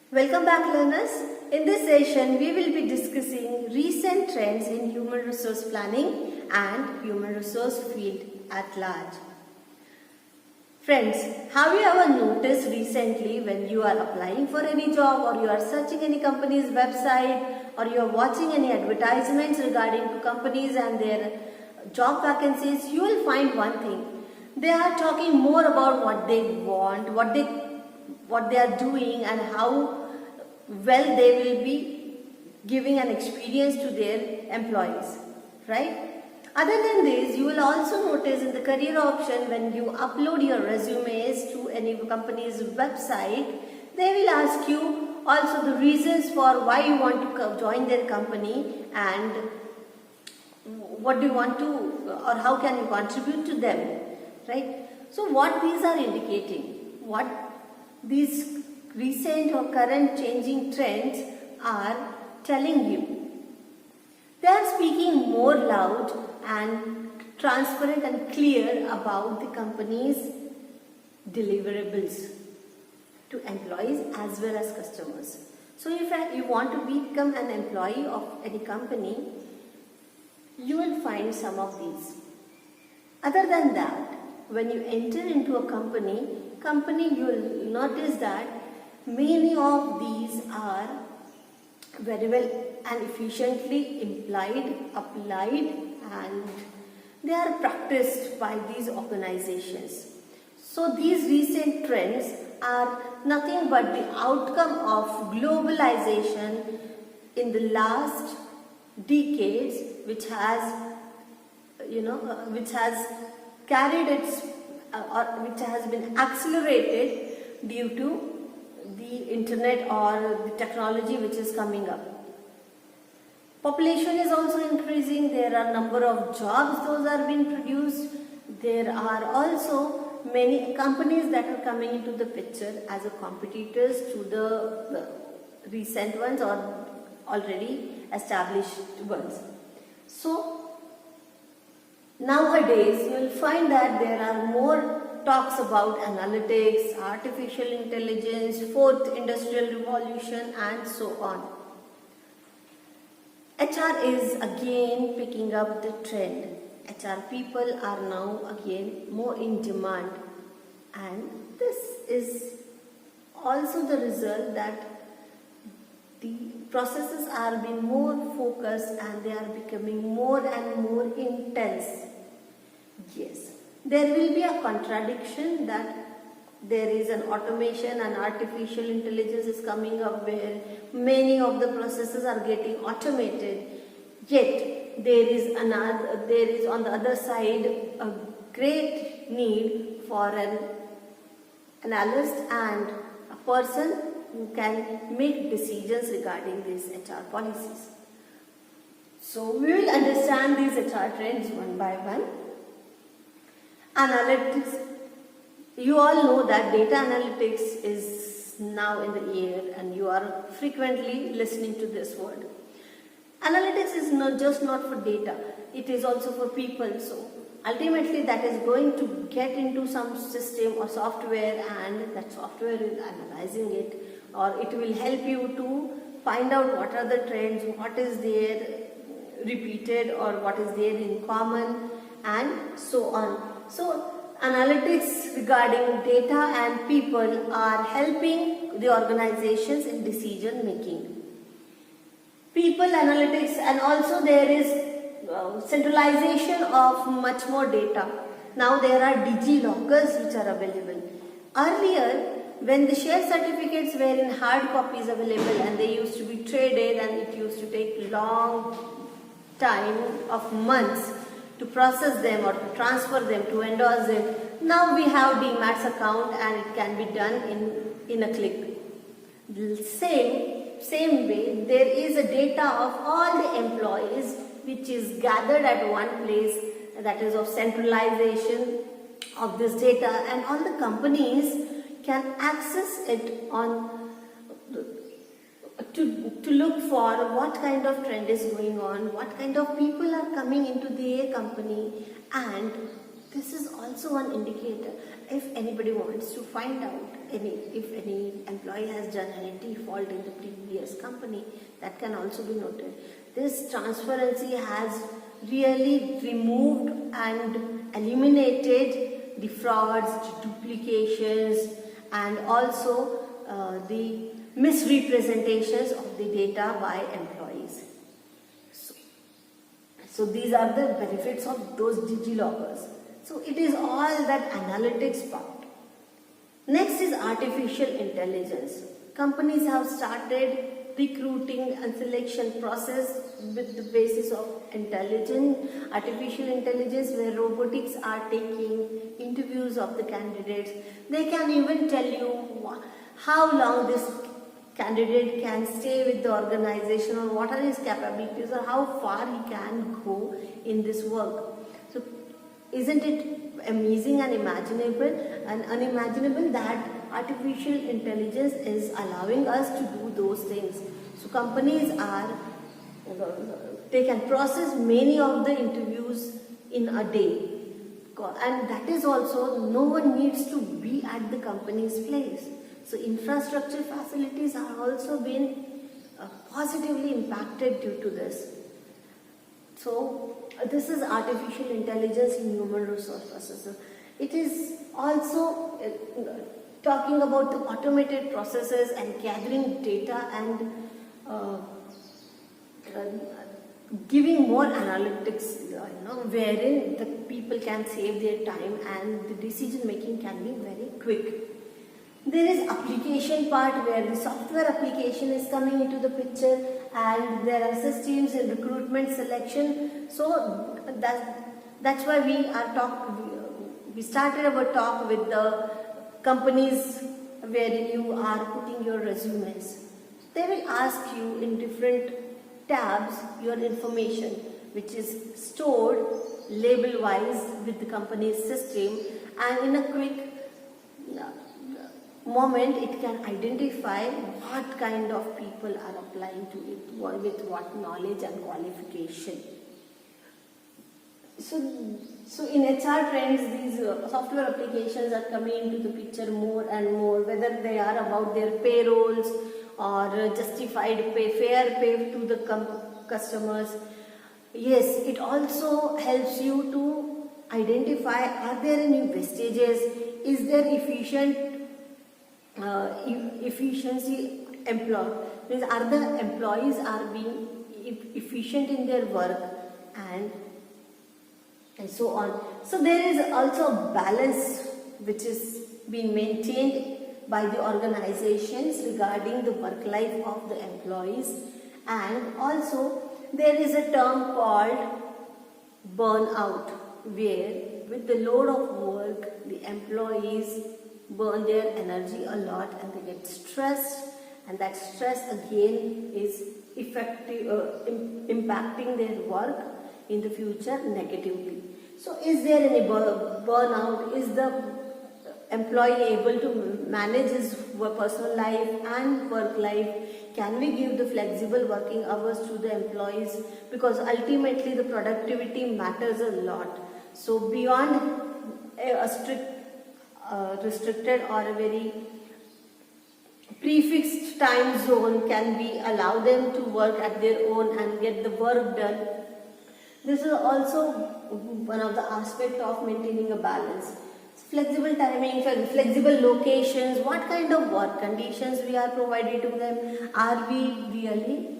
Welcome back, learners. In this session, we will be discussing recent trends in human resource planning and human resource field at large. Friends, have you ever noticed recently when you are applying for any job or you are searching any company's website or you are watching any advertisements regarding to companies and their job vacancies, you will find one thing. They are talking more about what they want, what they are doing and how well they will be giving an experience to their employees, right? Other than this, you will also notice in the career option when you upload your resumes to any company's website, they will ask you also the reasons for why you want to join their company and what do you want to or how can you contribute to them, right? So what these are indicating, what these recent or current changing trends are telling you. They are speaking more loud and transparent and clear about the company's deliverables to employees as well as customers. So if you want to become an employee of any company, you will find some of these. Other than that, when you enter into a company, you will notice that many of these are very well and efficiently applied and they are practiced by these organizations. So these recent trends are nothing but the outcome of globalization in the last decades, which has carried its which has been accelerated due to the internet or the technology which is coming up. Population is also increasing. There are number of jobs those are being produced. There are also many companies that are coming into the picture as a competitors to the recent ones or already established ones. So nowadays you will find that there are more talks about analytics, artificial intelligence, fourth industrial revolution and so on. HR is again picking up the trend. HR people are now again more in demand, and this is also the result that the processes are being more focused and they are becoming more and more intense. Yes, there will be a contradiction that there is an automation and artificial intelligence is coming up where many of the processes are getting automated, yet there is on the other side a great need for an analyst and a person who can make decisions regarding these HR policies. So we will understand these HR trends one by one. Analytics. You all know that data analytics is now in the air and you are frequently listening to this word. Analytics is not for data, it is also for people. So ultimately that is going to get into some system or software and that software is analyzing it, or it will help you to find out what are the trends, what is there repeated or what is there in common and so on. So analytics regarding data and people are helping the organizations in decision making. People analytics, and also there is centralization of much more data. Now there are DigiLockers which are available. Earlier, when the share certificates were in hard copies available and they used to be traded and it used to take long time of months to process them or to transfer them, to endorse them. Now we have DMAT's account and it can be done in a click. The same way, there is a data of all the employees which is gathered at one place, that is of centralization of this data, and all the companies can access it on to look for what kind of trend is going on, what kind of people are coming into their company, and this is also one indicator. If anybody wants to find out if any employee has done any default in the previous company, that can also be noted. This transparency has really removed and eliminated the frauds, duplications, and also the misrepresentations of the data by employees. So these are the benefits of those DigiLockers. So it is all that analytics part. Next is artificial intelligence. Companies have started recruiting and selection process with the basis of artificial intelligence, where robotics are taking interviews of the candidates. They can even tell you how long this candidate can stay with the organization, or what are his capabilities, or how far he can go in this work. So isn't it amazing and unimaginable that artificial intelligence is allowing us to do those things? So companies they can process many of the interviews in a day, and that is also, no one needs to be at the company's place. So infrastructure facilities are also been positively impacted due to this. So this is artificial intelligence in human resource processes. It is also talking about the automated processes and gathering data and giving more analytics, wherein the people can save their time and the decision making can be very quick. There is application part, where the software application is coming into the picture, and there are systems in recruitment selection. So that's why we started our talk with the companies wherein you are putting your resumes. They will ask you in different tabs your information, which is stored label wise with the company's system, and in a quick moment it can identify what kind of people are applying to it, with what knowledge and qualification. So in HR trends, these software applications are coming into the picture more and more, whether they are about their payrolls or justified pay, fair pay to the customers. Yes, it also helps you to identify, are there any wastages, is there efficiency employed, means are the employees are being efficient in their work, and so on. So there is also a balance which is being maintained by the organizations regarding the work life of the employees, and also there is a term called burnout, where with the load of work the employees burn their energy a lot and they get stressed, and that stress again is impacting their work in the future negatively. So is there any burnout? Is the employee able to manage his personal life and work life? Can we give the flexible working hours to the employees? Because ultimately the productivity matters a lot. So beyond a strict restricted or a very prefixed time zone, can we allow them to work at their own and get the work done? This is also one of the aspects of maintaining a balance. Flexible timing, flexible locations, what kind of work conditions we are providing to them? Are we really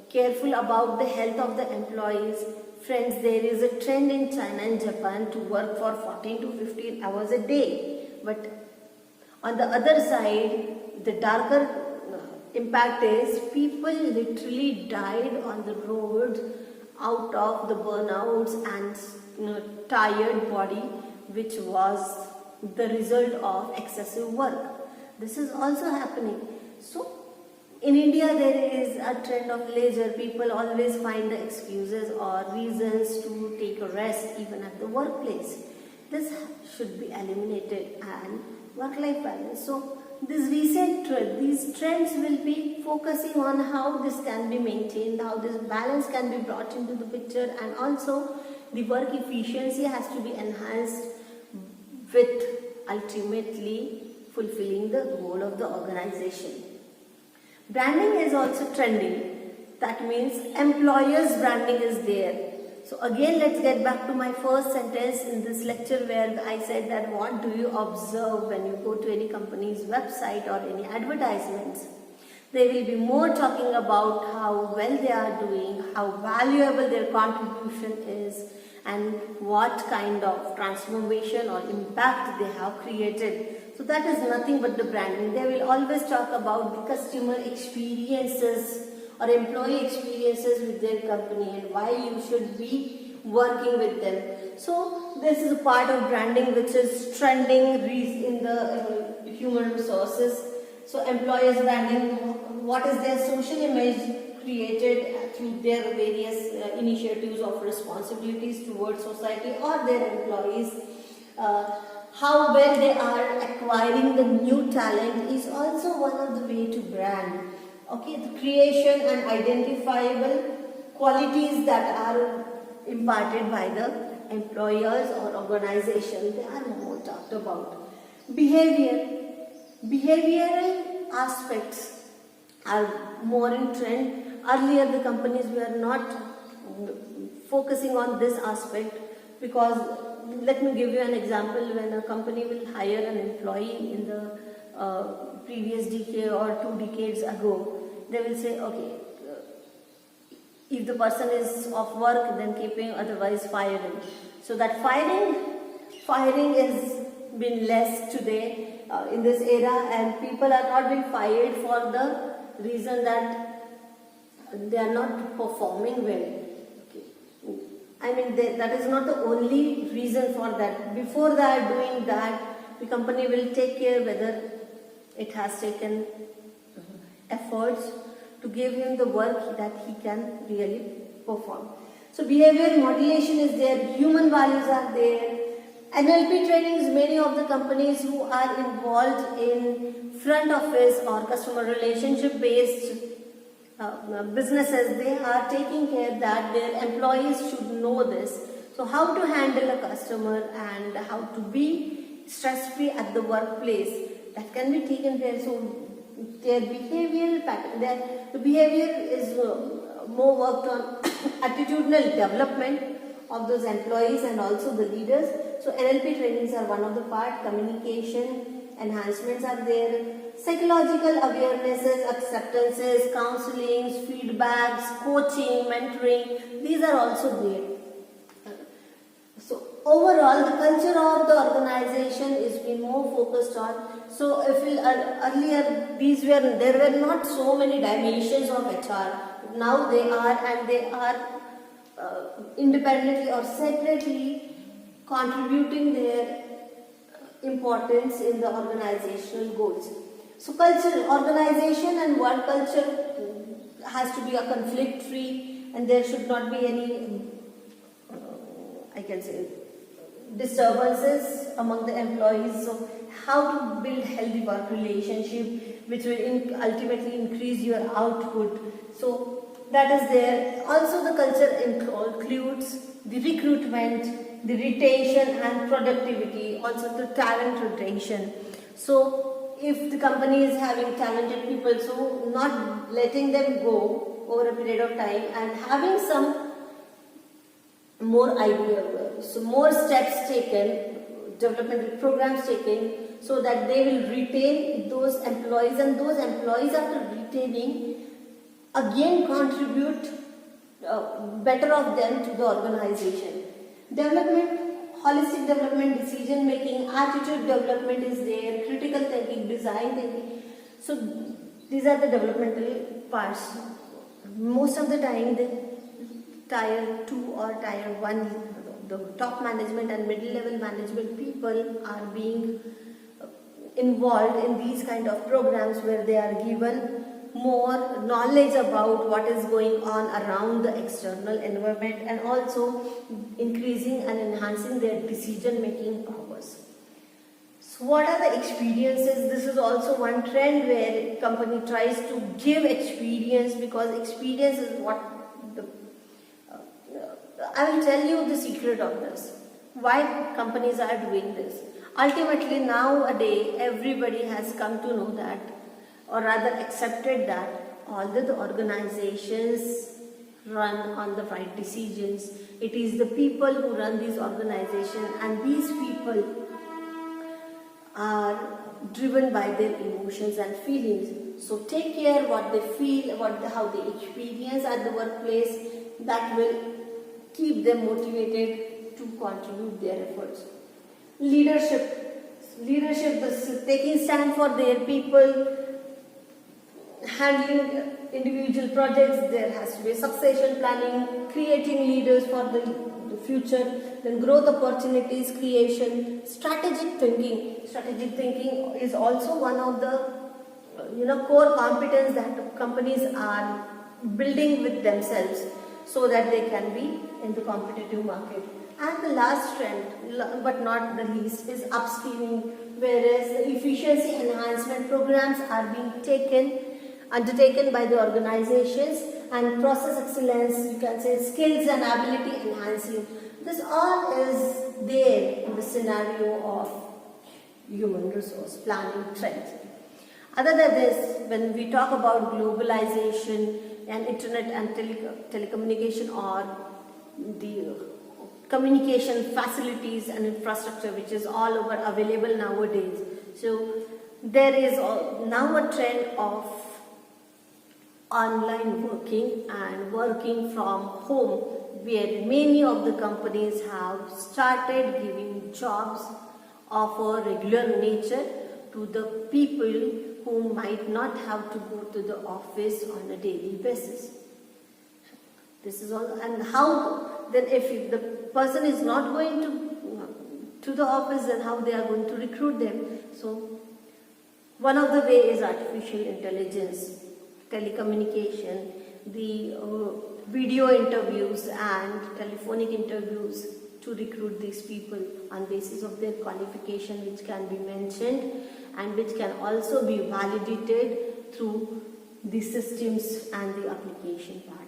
careful about the health of the employees? Friends, there is a trend in China and Japan to work for 14 to 15 hours a day. But on the other side, the darker impact is people literally died on the road out of the burnouts and tired body, which was the result of excessive work. This is also happening. So in India, there is a trend of leisure. People always find the excuses or reasons to take a rest even at the workplace. This should be eliminated, and work-life balance. So these trends will be focusing on how this can be maintained, how this balance can be brought into the picture, and also the work efficiency has to be enhanced with ultimately fulfilling the goal of the organization. Branding is also trending. That means employers' branding is there. So again, let's get back to my first sentence in this lecture where I said that what do you observe when you go to any company's website or any advertisements? They will be more talking about how well they are doing, how valuable their contribution is, and what kind of transformation or impact they have created. So that is nothing but the branding. They will always talk about the customer experiences or employee experiences with their company and why you should be working with them. So this is a part of branding which is trending in the human resources. So employers branding, what is their social image created through their various initiatives of responsibilities towards society or their employees. How well they are acquiring the new talent is also one of the way to brand. Okay, the creation and identifiable qualities that are imparted by the employers or organization, they are more talked about. Behavioral aspects are more in trend. Earlier the companies were not focusing on this aspect because, let me give you an example. When a company will hire an employee in the previous decade or 2 decades ago, they will say, okay, if the person is off work, then keep him, otherwise fire him. So that firing is been less today in this era, and people are not being fired for the reason that they are not performing well. Okay. I mean, that is not the only reason for that. Before that, doing that, the company will take care whether it has taken efforts to give him the work that he can really perform. So behavior modulation is there, human values are there. NLP trainings, many of the companies who are involved in front office or customer relationship based businesses, they are taking care that their employees should know this. So how to handle a customer and how to be stress free at the workplace, that can be taken care. So their behavioral pattern, the behavior is more worked on attitudinal development of those employees and also the leaders. So NLP trainings are one of the part. Communication enhancements are there. Psychological awarenesses, acceptances, counselings, feedbacks, coaching, mentoring, these are also there. So overall, the culture of the organization is being more focused on. So if earlier there were not so many dimensions of HR. Now they are, and they are independently or separately contributing their importance in the organizational goals. So culture, organization and work culture has to be a conflict free, and there should not be any I can say disturbances among the employees. So how to build healthy work relationship which will ultimately increase your output. So that is there. Also the culture includes the recruitment, the retention and productivity, also the talent retention. So if the company is having talented people, so not letting them go over a period of time and having some more so more steps taken, development programs taken, so that they will retain those employees, and those employees after retaining again contribute better of them to the organization. Development, holistic development, decision making, attitude development is there, critical thinking, design thinking. So these are the developmental parts. Most of the time the tier 2 or tier 1, the top management and middle level management people are being involved in these kind of programs where they are given more knowledge about what is going on around the external environment, and also increasing and enhancing their decision making powers. So what are the experiences? This is also one trend where company tries to give experience, because experience is what the I will tell you the secret of this. Why companies are doing this. Ultimately, nowadays, everybody has come to know that, or rather accepted that, all the organizations run on the right decisions. It is the people who run these organizations, and these people are driven by their emotions and feelings. So take care what they feel, how they experience at the workplace. That will keep them motivated to contribute their efforts. Leadership is taking stand for their people, handling individual projects. There has to be succession planning, creating leaders for the future, then growth opportunities creation, strategic thinking. Strategic thinking is also one of the core competence that companies are building with themselves so that they can be in the competitive market. And the last trend, but not the least, is upskilling, whereas the efficiency enhancement programs are being undertaken by the organizations, and process excellence, you can say skills and ability enhancing. This all is there in the scenario of human resource planning trends. Other than this, when we talk about globalization and internet and telecommunication, or the communication facilities and infrastructure which is all over available nowadays. So there is now a trend of online working and working from home, where many of the companies have started giving jobs of a regular nature to the people who might not have to go to the office on a daily basis. This is all. And how then, if the person is not going to the office, then how they are going to recruit them? So one of the way is artificial intelligence, telecommunication, the video interviews and telephonic interviews to recruit these people on basis of their qualification, which can be mentioned and which can also be validated through the systems and the application part.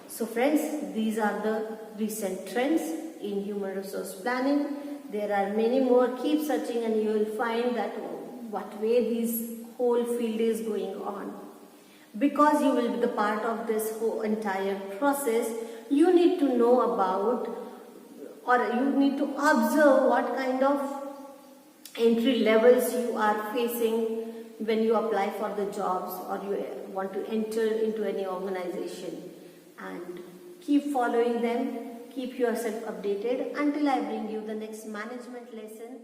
So friends, these are the recent trends in human resource planning. There are many more. Keep searching and you will find that what way this whole field is going on. Because you will be the part of this whole entire process, you need to know about, or you need to observe what kind of entry levels you are facing when you apply for the jobs or you want to enter into any organization, and keep following them, keep yourself updated until I bring you the next management lesson.